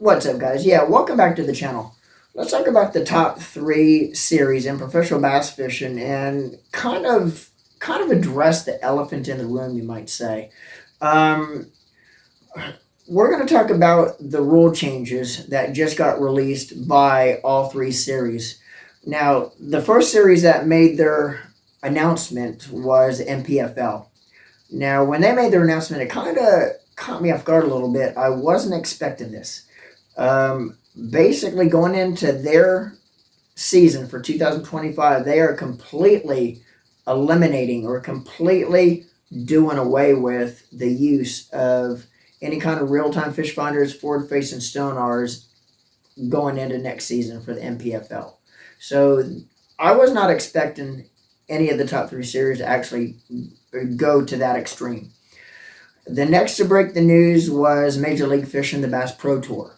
What's up, guys? Yeah, welcome back to the channel. Let's talk about the top three series in professional bass fishing and kind of address the elephant in the room, you might say. Um, we're going to talk about the rule changes that just got released by all three series. Now, the first series that made their announcement was NPFL. Now, when they made their announcement, it kind of caught me off guard a little bit. I wasn't expecting this. Basically, going into their season for 2025, they are completely eliminating or completely doing away with the use of any kind of real-time fish finders, forward-facing sonars going into next season for the NPFL. So I was not expecting any of the top three series to actually go to that extreme. The next to break the news was Major League Fishing, the Bass Pro Tour.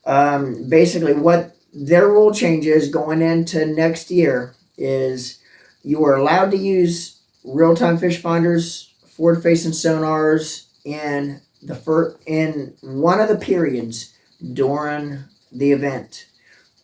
Basically, what their rule changes going into next year is you are allowed to use real-time fish finders, forward-facing sonars in in one of the periods during the event.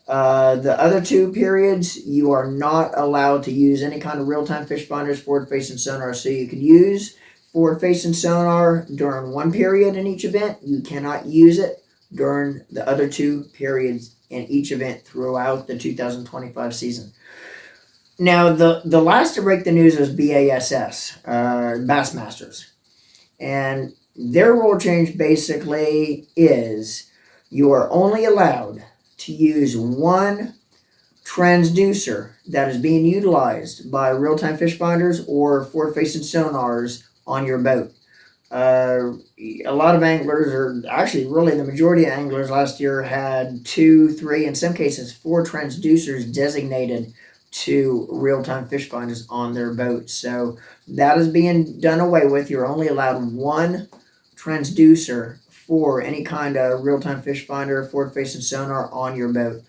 The other two periods, you are not allowed to use any kind of real-time fish finders, forward-facing sonar. So you could use forward-facing sonar during one period in each event. You cannot use it during the other two periods in each event throughout the 2025 season. Now, the last to break the news was BASS, Bassmasters. And their rule change basically is you are only allowed to use one transducer that is being utilized by real-time fish finders or forward-facing sonars on your boat. A lot of anglers, or actually really the majority of anglers last year, had 2, 3, in some cases 4 transducers designated to real-time fish finders on their boats. So that is being done away with. You're only allowed one transducer for any kind of real-time fish finder, forward-facing sonar on your boat.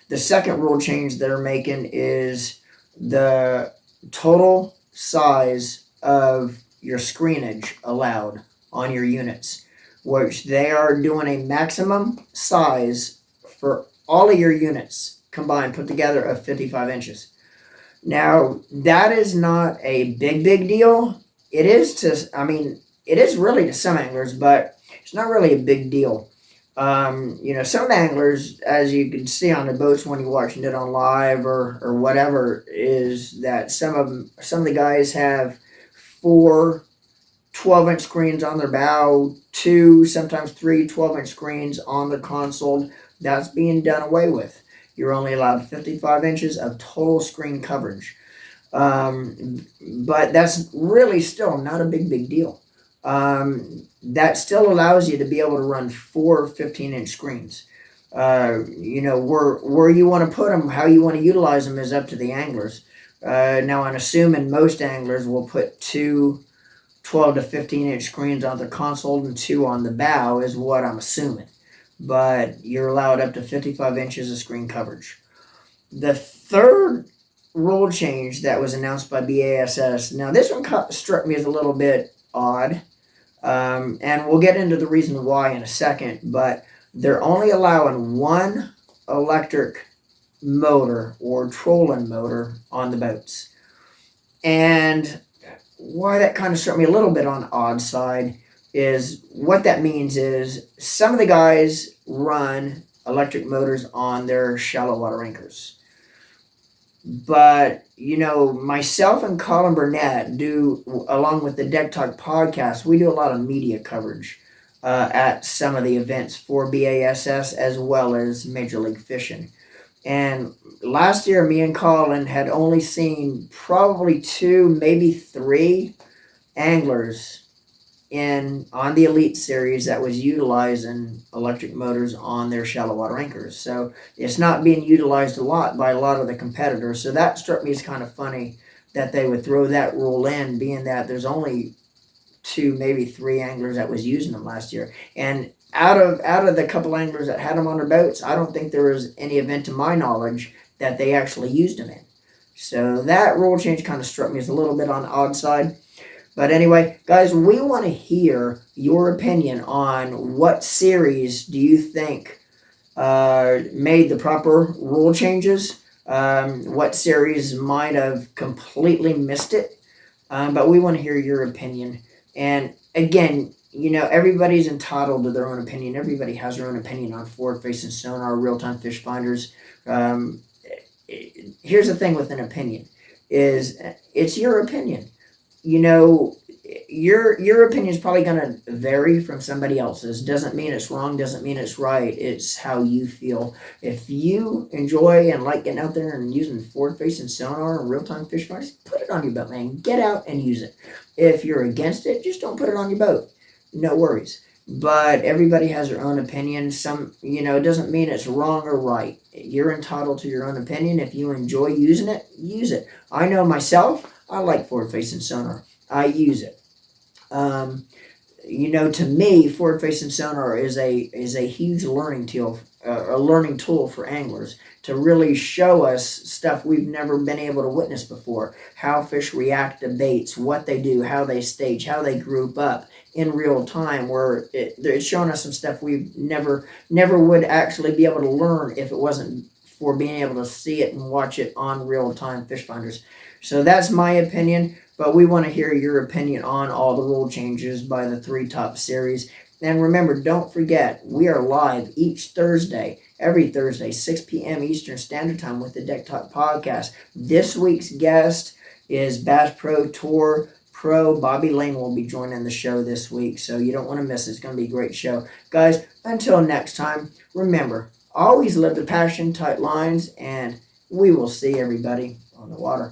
The second rule change they're making is the total size of your screenage allowed on your units, which they are doing a maximum size for all of your units combined put together of 55 inches. Now, that is not a big deal. It is it is really to some anglers, but it's not really a big deal. Some anglers, as you can see on the boats when you're watching it on live or whatever, is that some of the guys have 4 12-inch screens on their bow, 2, sometimes 3 12-inch screens on the console. That's being done away with. You're only allowed 55 inches of total screen coverage. But that's really still not a big deal. That still allows you to be able to run 4 15-inch screens. Where you want to put them, how you want to utilize them is up to the anglers. Now, I'm assuming most anglers will put 2 12 to 15-inch screens on the console and 2 on the bow, is what I'm assuming. But you're allowed up to 55 inches of screen coverage. The third rule change that was announced by BASS, now this one struck me as a little bit odd. And we'll get into the reason why in a second, but they're only allowing one electric motor or trolling motor on the boats. And why that kind of struck me a little bit on the odd side is what that means is some of the guys run electric motors on their shallow water anchors. But, myself and Colin Burnett do, along with the Deck Talk podcast, we do a lot of media coverage at some of the events for BASS as well as Major League Fishing. And last year, me and Colin had only seen probably 2, maybe 3 anglers on the Elite Series that was utilizing electric motors on their shallow water anchors. So it's not being utilized a lot by a lot of the competitors. So that struck me as kind of funny that they would throw that rule in, being that there's only 2, maybe 3 anglers that was using them last year. And out of the couple anglers that had them on their boats, I don't think there was any event to my knowledge that they actually used them in. So that rule change kind of struck me as a little bit on the odd side. But anyway, guys, we want to hear your opinion on what series do you think made the proper rule changes. What series might have completely missed it, but we want to hear your opinion. And again, everybody's entitled to their own opinion. Everybody has their own opinion on forward-facing sonar, real-time fish finders. Um, Here's the thing with an opinion: is it's your opinion. You know, your opinion is probably going to vary from somebody else's. Doesn't mean it's wrong. Doesn't mean it's right. It's how you feel. If you enjoy and like getting out there and using forward-facing sonar and real-time fish finders, put it on your boat, man. Get out and use it. If you're against it, just don't put it on your boat. No worries. But everybody has their own opinion. It doesn't mean it's wrong or right. You're entitled to your own opinion. If you enjoy using it, use it. I know myself, I like forward-facing sonar. I use it. To me, forward-facing sonar is a huge learning tool for anglers to really show us stuff we've never been able to witness before. How fish react to baits, what they do, how they stage, how they group up in real time. Where it's showing us some stuff we never would actually be able to learn if it wasn't for being able to see it and watch it on real-time fish finders. So that's my opinion. But we want to hear your opinion on all the rule changes by the 3 top series. And remember, don't forget, we are live every Thursday, 6 p.m. Eastern Standard Time with the Deck Talk Podcast. This week's guest is Bass Pro Tour Pro Bobby Lane will be joining the show this week, so you don't want to miss it. It's going to be a great show. Guys, until next time, remember, always live the passion, tight lines, and we will see everybody on the water.